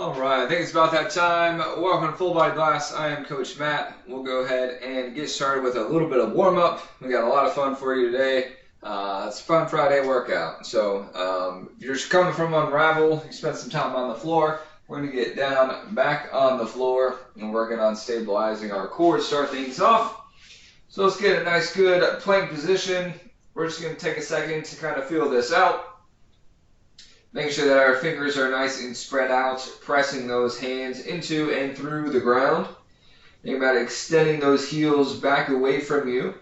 Alright, I think it's about that time. Welcome to Full Body Blast. I am Coach Matt. We'll go ahead and get started with a little bit of warm-up. We got a lot of fun for you today. It's a fun Friday workout. So if you're just coming from Unravel, you spent some time on the floor. We're going to get down back on the floor and working on stabilizing our core to start things off. So let's get a nice good plank position. We're just going to take a second to kind of feel this out. Making sure that our fingers are nice and spread out, pressing those hands into and through the ground. Think about extending those heels back away from you.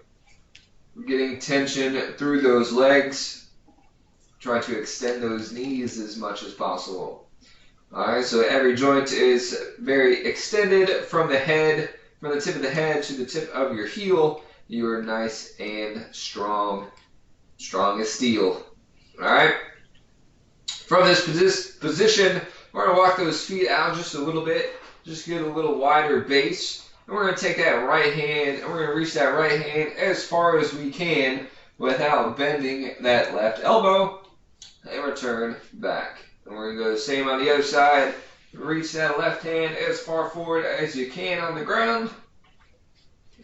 Getting tension through those legs. Try to extend those knees as much as possible. Alright, so every joint is very extended from the head, from the tip of the head to the tip of your heel. You are nice and strong, strong as steel. Alright? From this position, we're going to walk those feet out just a little bit, just get a little wider base. And we're going to take that right hand, and we're going to reach that right hand as far as we can without bending that left elbow, and return back. And we're going to go the same on the other side. Reach that left hand as far forward as you can on the ground,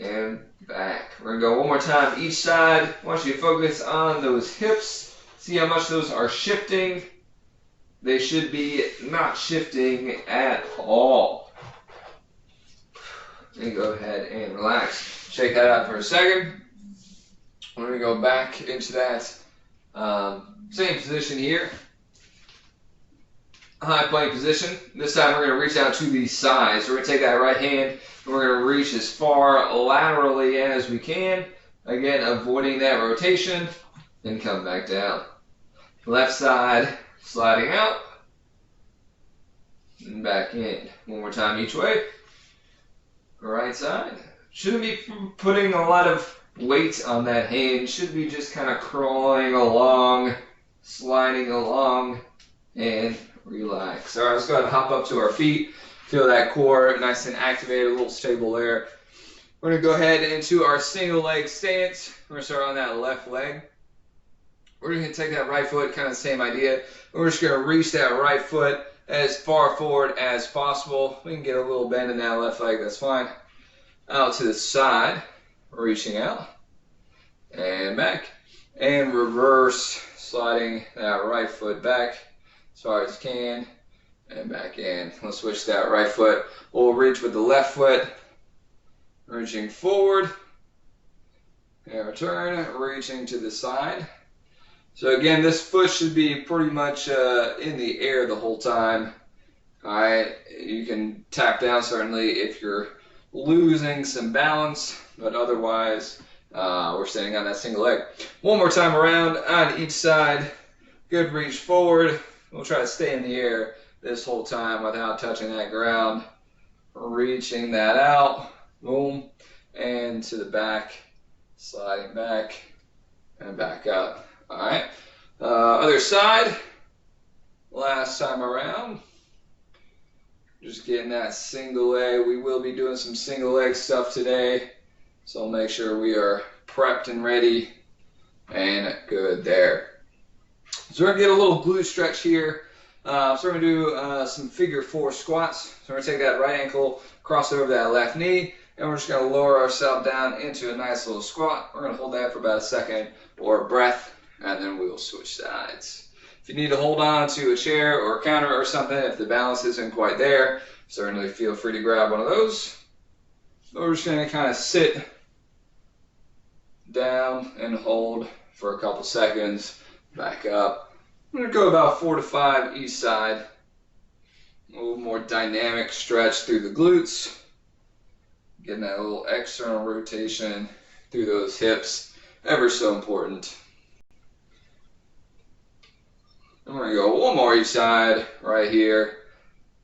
and back. We're going to go one more time each side. I want you to focus on those hips. See how much those are shifting. They should be not shifting at all. And go ahead and relax. Shake that out for a second. We're going to go back into that same position here. High plank position. This time we're going to reach out to the sides. So we're going to take that right hand and we're going to reach as far laterally as we can. Again, avoiding that rotation. And come back down. Left side. Sliding out and back in. One more time each way. Right side. Shouldn't be putting a lot of weight on that hand. Should be just kind of crawling along, sliding along, and relax. All right, let's go ahead and hop up to our feet. Feel that core nice and activated, a little stable there. We're going to go ahead into our single leg stance. We're going to start on that left leg. We're going to take that right foot, kind of the same idea. We're just going to reach that right foot as far forward as possible. We can get a little bend in that left leg, that's fine. Out to the side, reaching out, and back. And reverse, sliding that right foot back as far as you can, and back in. Let's switch that right foot. We'll reach with the left foot, reaching forward, and return, reaching to the side. So again, this foot should be pretty much in the air the whole time. Alright, you can tap down certainly if you're losing some balance, but otherwise we're standing on that single leg. One more time around on each side. Good reach forward. We'll try to stay in the air this whole time without touching that ground. Reaching that out. Boom. And to the back. Sliding back and back up. Alright, other side, last time around, just getting that single leg. We will be doing some single leg stuff today, so I'll make sure we are prepped and ready and good there. So we're going to get a little glute stretch here. So we're going to do some figure 4 squats. So we're going to take that right ankle, cross over that left knee, and we're just going to lower ourselves down into a nice little squat. We're going to hold that for about a second or a breath. And then we'll switch sides. If you need to hold on to a chair or a counter or something, if the balance isn't quite there, certainly feel free to grab one of those. So we're just going to kind of sit down and hold for a couple seconds. Back up. I'm going to go about 4 to 5 each side. A little more dynamic stretch through the glutes. Getting that little external rotation through those hips. Ever so important. And we're going to go one more each side right here.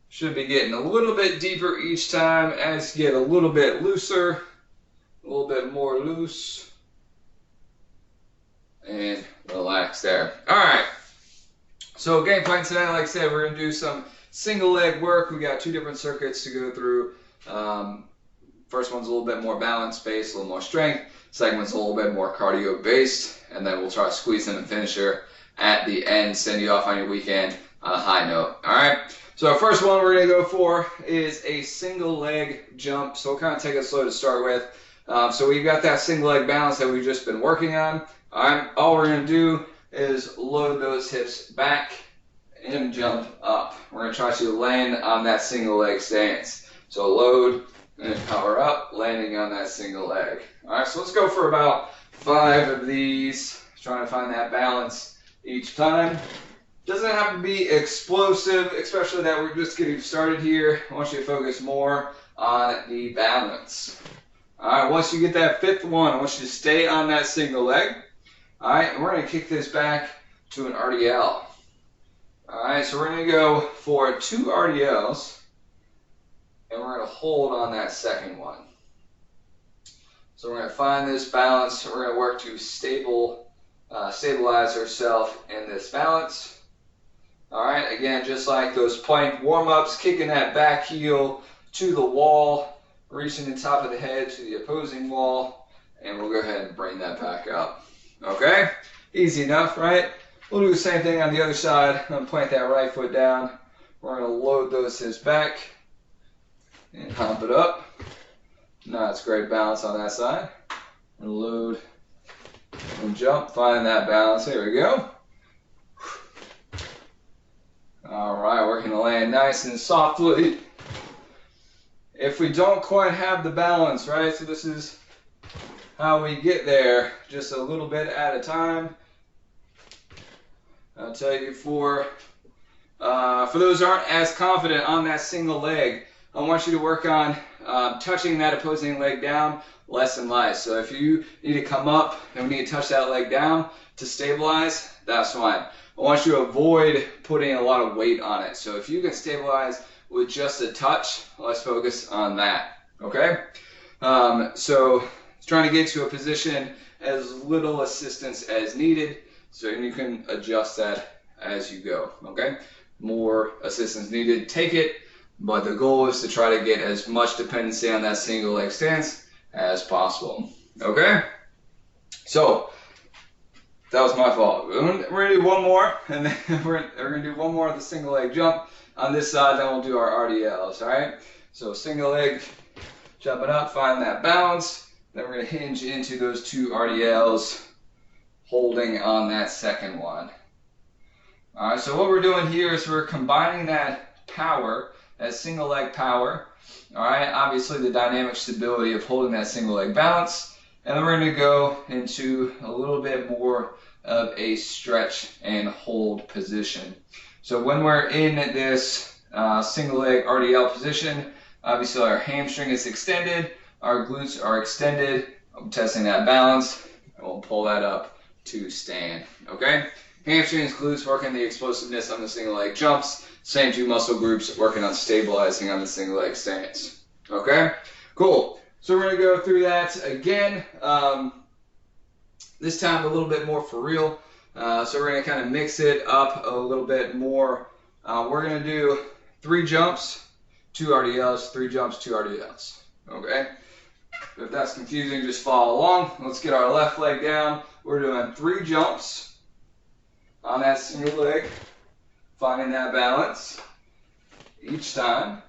Should be getting a little bit deeper each time as you get a little bit looser, a little bit more loose, and relax there. All right. So game plan today, like I said, we're going to do some single leg work. We got 2 different circuits to go through. First one's a little bit more balance based, a little more strength. Second one's a little bit more cardio based, and then we'll try to squeeze in a finisher at the end, send you off on your weekend on a high note. All right. So our first one we're going to go for is a single leg jump. So we'll kind of take it slow to start with. So we've got that single leg balance that we've just been working on. All we're going to do is load those hips back and jump up. We're going to try to land on that single leg stance. So load and power up, landing on that single leg. All right, so let's go for about 5 of these, trying to find that balance each time. Doesn't have to be explosive, especially that we're just getting started here. I want you to focus more on the balance. All right, once you get that 5th one, I want you to stay on that single leg. All right, and we're going to kick this back to an RDL. All right, so we're going to go for 2 RDLs, and we're going to hold on that second one. So we're going to find this balance. We're going to work to stabilize ourselves in this balance. All right, again, just like those plank warm-ups, kicking that back heel to the wall, reaching the top of the head to the opposing wall, and we'll go ahead and bring that back up. Okay, easy enough, right? We'll do the same thing on the other side. I'm going to plant that right foot down. We're going to load those hips back and hop it up. Now it's great balance on that side. And load and jump, find that balance. There we go. All right, we're going to land nice and softly. If we don't quite have the balance, right, so this is how we get there, just a little bit at a time. I'll tell you, for those who aren't as confident on that single leg, I want you to work on touching that opposing leg down less and less. So if you need to come up and we need to touch that leg down to stabilize, that's fine. I want you to avoid putting a lot of weight on it. So if you can stabilize with just a touch, let's focus on that, okay? So trying to get to a position as little assistance as needed, so you can adjust that as you go, okay? More assistance needed, take it, but the goal is to try to get as much dependency on that single leg stance as possible, okay? So that was my fault. We're gonna do one more, and then we're gonna do one more of the single leg jump on this side, then we'll do our RDLs, all right? So single leg, jumping up, find that balance, then we're gonna hinge into those 2 RDLs, holding on that second one. All right, so what we're doing here is we're combining that power, that single leg power, all right, obviously the dynamic stability of holding that single leg balance, and then we're going to go into a little bit more of a stretch and hold position. So when we're in this single leg RDL position, obviously our hamstring is extended, our glutes are extended. I'm testing that balance, and we'll pull that up to stand, okay? Hamstrings, glutes working the explosiveness on the single leg jumps. Same 2 muscle groups working on stabilizing on the single leg stance, okay? Cool. So we're going to go through that again. This time a little bit more for real. So we're going to kind of mix it up a little bit more. We're going to do 3 jumps, 2 RDLs, 3 jumps, 2 RDLs, okay? If that's confusing, just follow along. Let's get our left leg down. We're doing 3 jumps on that single leg, finding that balance each time.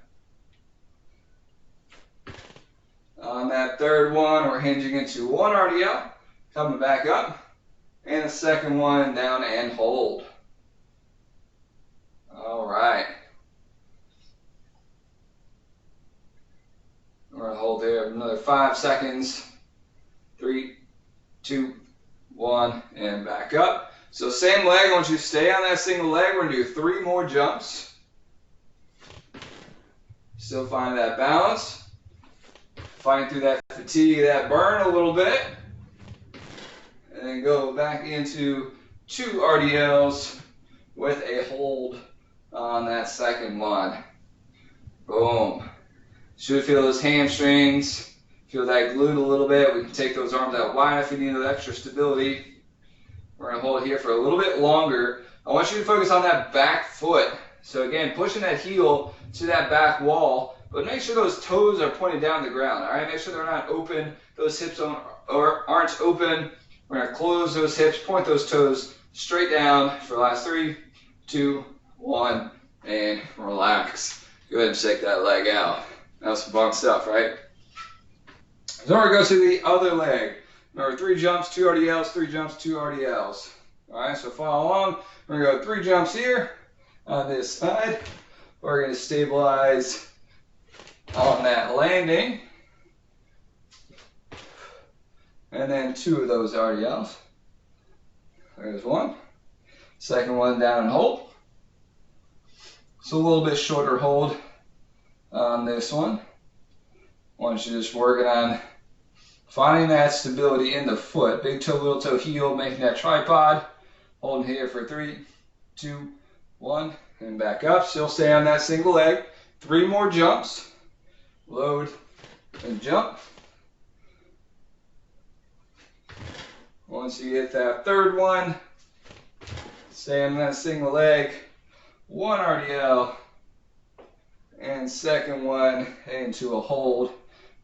On that 3rd one, we're hinging into 1 RDL, coming back up, and the 2nd one down and hold. All right. We're going to hold there another 5 seconds. 3, 2, 1, and back up. So same leg, I want you to stay on that single leg. We're going to do 3 more jumps. Still find that balance. Fighting through that fatigue, that burn a little bit. And then go back into 2 RDLs with a hold on that 2nd one. Boom. Should feel those hamstrings. Feel that glute a little bit. We can take those arms out wide if you need that extra stability. We're going to hold it here for a little bit longer. I want you to focus on that back foot. So again, pushing that heel to that back wall, but make sure those toes are pointed down the ground, all right? Make sure they're not open. Those hips aren't open. We're going to close those hips, point those toes straight down for the last 3, 2, 1, and relax. Go ahead and shake that leg out. That was some fun stuff, right? So we're going to go to the other leg. Remember, 3 jumps, 2 RDLs, 3 jumps, 2 RDLs. All right, so follow along. We're going to go 3 jumps here on this side. We're going to stabilize on that landing. And then 2 of those RDLs. There's 1. Second one down and hold. So a little bit shorter hold on this one. Once you're just working on finding that stability in the foot. Big toe, little toe, heel, making that tripod. Holding here for 3, 2, 1, and back up. Still stay on that single leg. 3 more jumps. Load and jump. Once you get that third one, stay on that single leg. 1 RDL. And second one into a hold.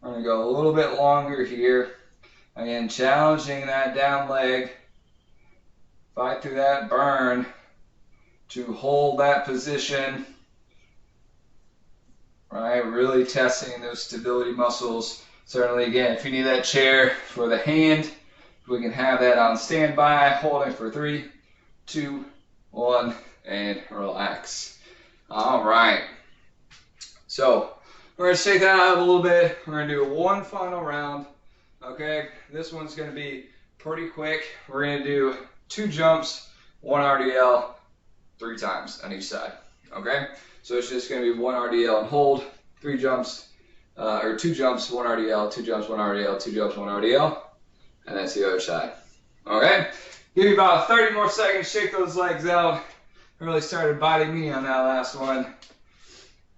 We're going to go a little bit longer here. Again, challenging that down leg. Fight through that burn to hold that position. Right, really testing those stability muscles. Certainly, again, if you need that chair for the hand, we can have that on standby, holding for 3, 2, 1, and relax. All right. So we're going to shake that out a little bit. We're going to do one final round. Okay, this one's going to be pretty quick. We're going to do 2 jumps, 1 RDL, 3 times on each side. Okay, so it's just going to be 1 RDL and hold, 3 jumps, or 2 jumps, 1 RDL, 2 jumps, 1 RDL, 2 jumps, 1 RDL, and that's the other side. Okay, give you about 30 more seconds. Shake those legs out. Really started biting me on that last one.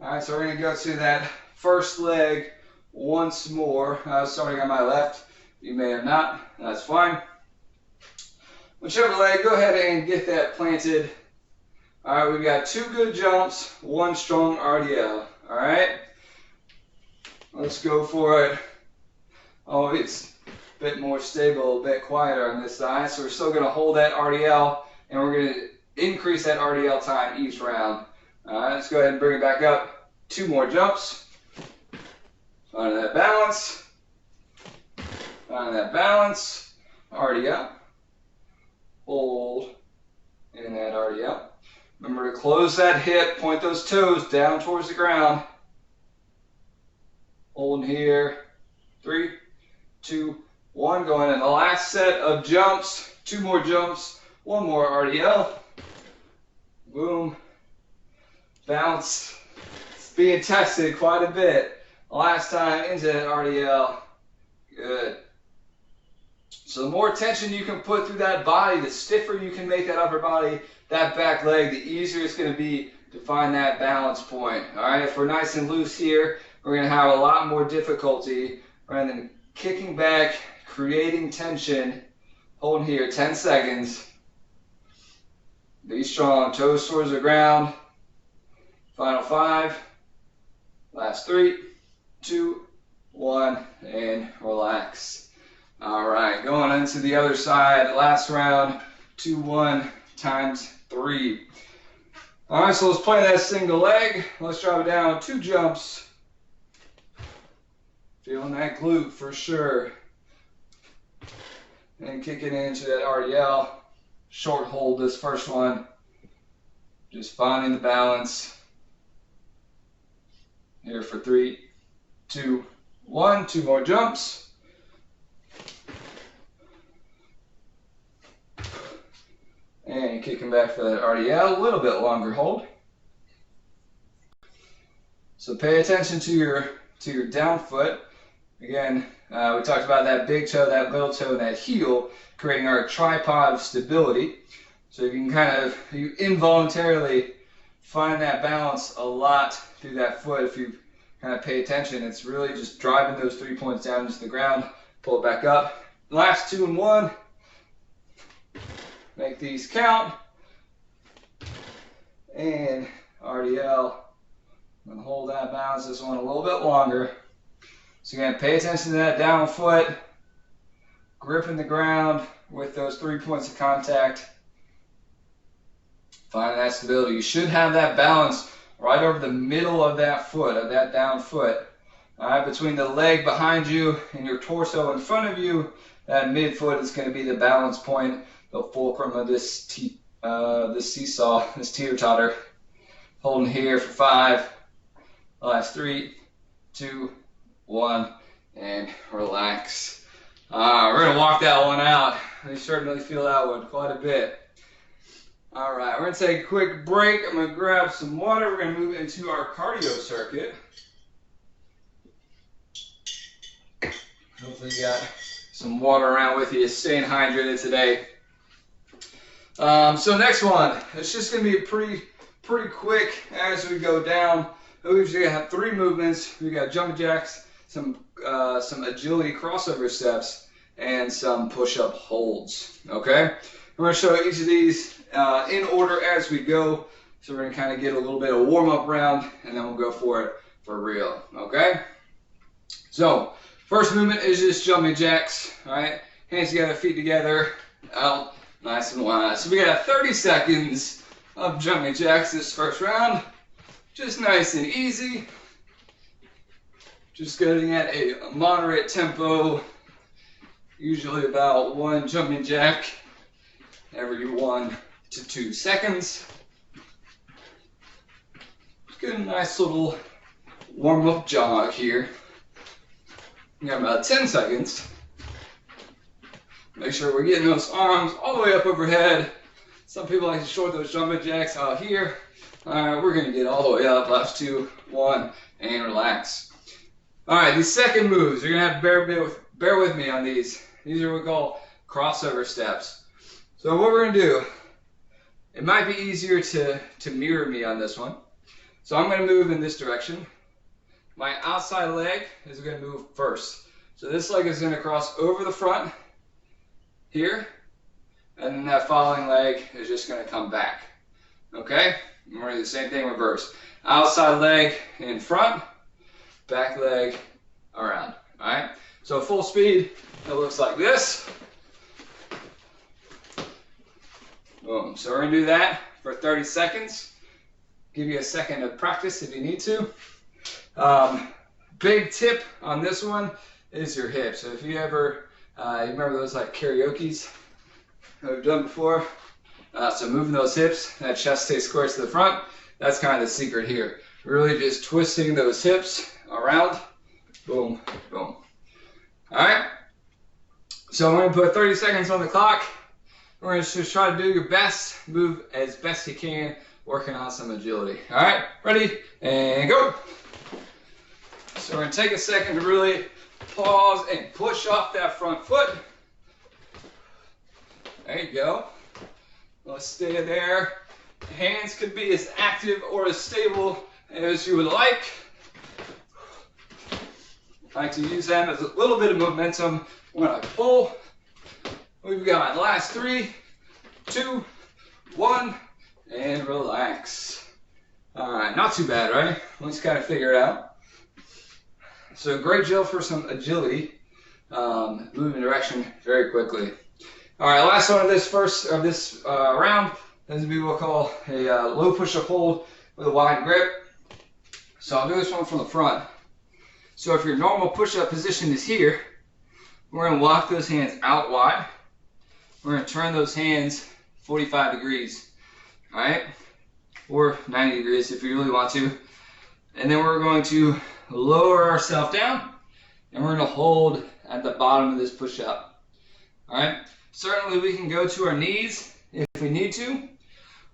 All right, so we're going to go to that first leg once more. Starting on my left. You may have not. That's fine. Whichever leg, go ahead and get that planted. All right, we've got 2 good jumps, 1 strong RDL. All right, let's go for it. Oh, it's a bit more stable, a bit quieter on this side. So we're still going to hold that RDL, and we're going to increase that RDL time each round. All right, let's go ahead and bring it back up. 2 more jumps. Find that balance. Find that balance. RDL. Hold in that RDL. Remember to close that hip, point those toes down towards the ground. Hold here. 3, 2, 1. Going in the last set of jumps. 2 more jumps. 1 more RDL. Boom. Bounce. It's being tested quite a bit. Last time into that RDL. Good. So the more tension you can put through that body, the stiffer you can make that upper body, that back leg, the easier it's going to be to find that balance point. All right, if we're nice and loose here, we're going to have a lot more difficulty rather than kicking back, creating tension. Hold here 10 seconds. Be strong, toes towards the ground. Final 5. Last 3, 2, 1, and relax. All right, going into the other side, last round, 2, 1 times 3. All right, so let's play that single leg. Let's drop it down, 2 jumps. Feeling that glute for sure. And kicking into that RDL. Short hold this first one. Just finding the balance. Here for 3, 2, 1. 2 more jumps. And kicking back for that RDL, a little bit longer hold. So pay attention to your down foot. Again, we talked about that big toe, that little toe, and that heel, creating our tripod of stability. So you can you involuntarily find that balance a lot through that foot if you kind of pay attention. It's really just driving those 3 points down into the ground, pull it back up. Last 2 and 1. Make these count. And RDL. I'm going to hold that balance this one a little bit longer. So again, pay attention to that down foot. Gripping the ground with those 3 points of contact. Find that stability. You should have that balance right over the middle of that foot, of that down foot. All right, between the leg behind you and your torso in front of you, that midfoot is going to be the balance point, the fulcrum of this seesaw, this teeter-totter. Holding here for 5, last 3, 2, 1, and relax. We're going to walk that one out. I certainly feel that one quite a bit. All right, we're going to take a quick break. I'm going to grab some water. We're going to move into our cardio circuit. Hopefully you got some water around with you, staying hydrated today. So next one, it's just going to be pretty quick as we go down. We usually have 3 movements. We got jumping jacks, some agility crossover steps, and some push-up holds. Okay, we're going to show each of these in order as we go. So we're going to kind of get a little bit of warm-up round, and then we'll go for it for real. Okay, so first movement is just jumping jacks, all right? Hands together, feet together, out, nice and wide. So we got 30 seconds of jumping jacks this first round. Just nice and easy. Just getting at a moderate tempo, usually about 1 jumping jack every 1 to 2 seconds. Just get a nice little warm-up jog here. We got about 10 seconds. Make sure we're getting those arms all the way up overhead. Some people like to short those jumping jacks out here. We're going to get all the way up. Last 2, 1, and relax. All right, these second moves, you're going to have to bear with me on these. These are what we call crossover steps. So what we're going to do, it might be easier to mirror me on this one. So I'm going to move in this direction. My outside leg is going to move first. So this leg is going to cross over the front here, and then that following leg is just going to come back. Okay? And we're going to do the same thing reverse. Outside leg in front, back leg around. All right? So full speed, it looks like this. Boom. So we're going to do that for 30 seconds. Give you a second of practice if you need to. Big tip on this one is your hips. So if you ever, you remember those like karaoke's that we've done before? So moving those hips, that chest stays square to the front. That's kind of the secret here. Really just twisting those hips around. Boom, boom. All right. So I'm going to put 30 seconds on the clock. We're going to just try to do your best, move as best you can, working on some agility. All right, ready, and go. So we're going to take a second to really pause and push off that front foot. There you go. Let's stay there. Hands could be as active or as stable as you would like. I like to use them as a little bit of momentum when I pull. We've got last 3, 2, 1, and relax. All right, not too bad, right? Let's kind of figure it out. So great drill for some agility, moving direction very quickly. All right, last one of this round is what we'll call a low push-up hold with a wide grip. So I'll do this one from the front. So if your normal push-up position is here, we're going to walk those hands out wide. We're going to turn those hands 45 degrees, all right? Or 90 degrees if you really want to. And then we're going to lower ourselves down, and we're going to hold at the bottom of this push-up, all right? Certainly we can go to our knees if we need to,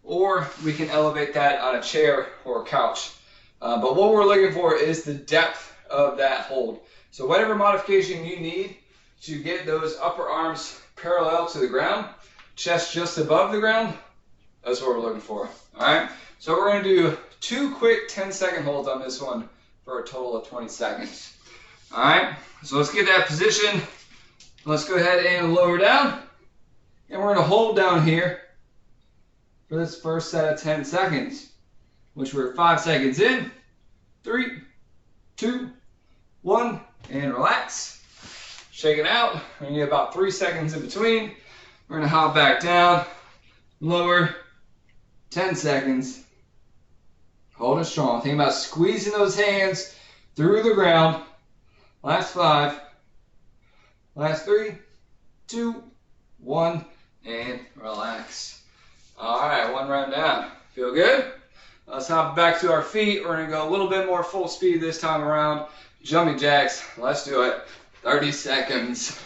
or we can elevate that on a chair or a couch. But what we're looking for is the depth of that hold. So whatever modification you need to get those upper arms parallel to the ground, chest just above the ground, that's what we're looking for, all right? So we're going to do 2 quick 10-second holds on this one for a total of 20 seconds. All right, so let's get that position. Let's go ahead and lower down. And we're going to hold down here for this first set of 10 seconds, which we're 5 seconds in. 3, 2, 1, and relax. Shake it out. We're going to get about 3 seconds in between. We're going to hop back down, lower, 10 seconds. Hold it strong. Think about squeezing those hands through the ground. Last 5. Last 3, 2, 1, and relax. All right, 1 round down. Feel good? Let's hop back to our feet. We're gonna go a little bit more full speed this time around. Jumping jacks. Let's do it. 30 seconds.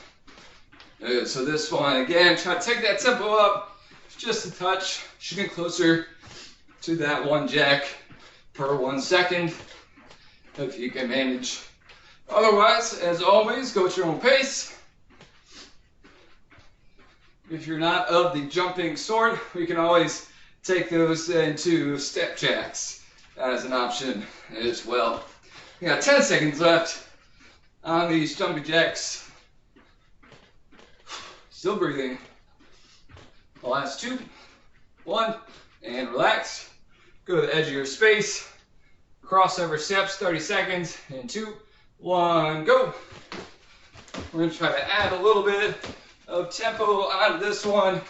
Good. So this one, again, try to take that tempo up just a touch. Should get closer to that 1 jack per 1 second, if you can manage. Otherwise, as always, go at your own pace. If you're not of the jumping sort, we can always take those into step jacks as an option as well. We got 10 seconds left on these jumping jacks. Still breathing. The last 2, 1, and relax. Go to the edge of your space. Crossover steps, 30 seconds, and 2, 1, go. We're gonna try to add a little bit of tempo on this one,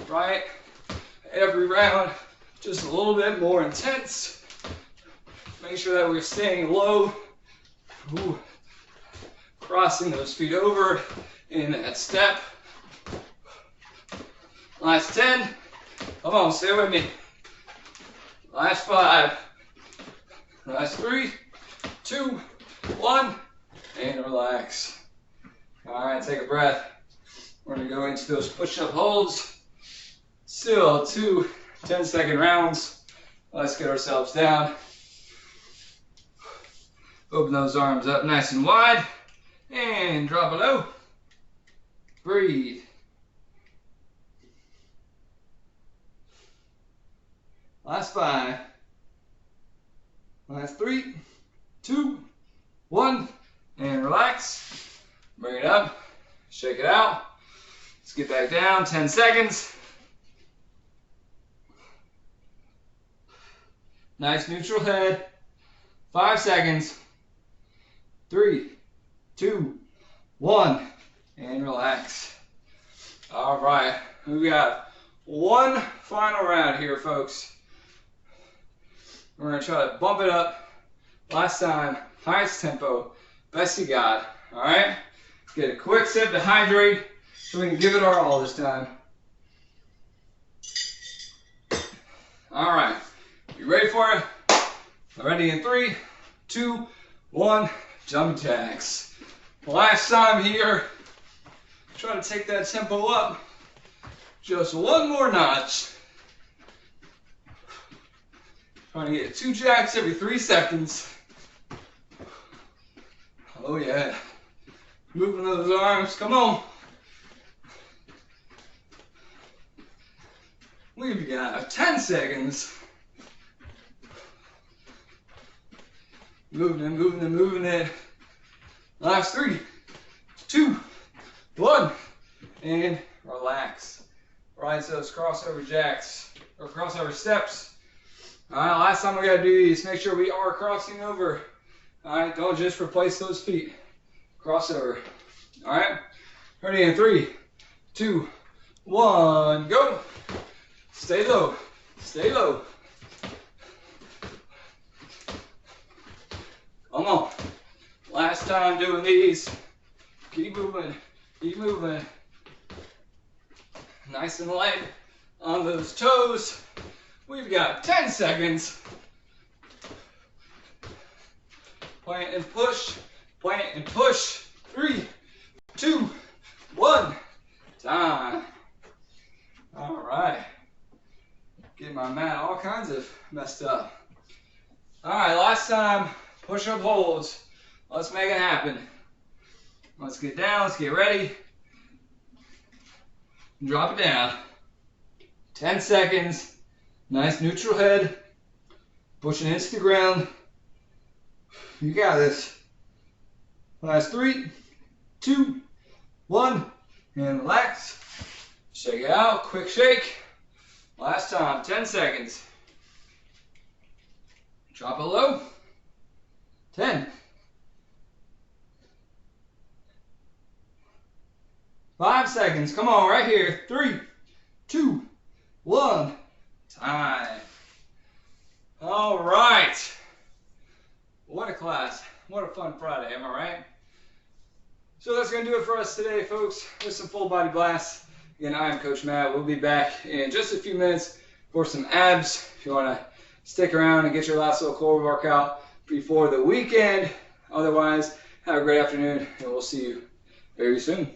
right? Every round, just a little bit more intense. Make sure that we're staying low. Ooh. Crossing those feet over in that step. Last 10. Come on, stay with me. Last 5. Last 3, 2, 1, and relax. All right, take a breath. We're gonna go into those push-up holds. Still 2 10-second rounds. Let's get ourselves down. Open those arms up nice and wide. And drop it low. Breathe. Last 5. Last 3, 2, 1, and relax. Bring it up. Shake it out. Let's get back down. 10 seconds. Nice neutral head. 5 seconds. 3, 2, 1, and relax. All right, we got 1 final round here, folks. We're gonna try to bump it up. Last time, highest tempo, best you got. All right, get a quick sip to hydrate so we can give it our all this time. All right, you ready for it? Ready in 3, 2, 1, jump jacks. Last time here, try to take that tempo up just 1 more notch. Trying to get 2 jacks every 3 seconds. Oh yeah. Moving those arms, come on. We've got 10 seconds. Moving it, moving it, moving it. Last 3, 2, 1, and relax. Right, so it's crossover jacks, or crossover steps. All right, last time we gotta do these, make sure we are crossing over. All right, don't just replace those feet. Crossover. All right, ready in 3, 2, 1, go. Stay low, stay low. Come on. Last time doing these. Keep moving, keep moving. Nice and light on those toes. We've got 10 seconds. Plant and push, plant and push. 3, 2, 1, time. All right. Get my mat all kinds of messed up. All right, last time, push-up holds. Let's make it happen. Let's get down, let's get ready. Drop it down. 10 seconds. Nice neutral head. Pushing into the ground. You got this. Last 3, 2, 1, and relax. Shake it out, quick shake. Last time, 10 seconds. Drop it low. 10. 5 seconds. Come on, right here. 3, 2, 1. Time. class. What a fun Friday, am I right? So that's going to do it for us today, folks, with some full body blasts. Again, I am Coach Matt. We'll be back in just a few minutes for some abs. If you want to stick around and get your last little core workout before the weekend. Otherwise, have a great afternoon, and we'll see you very soon.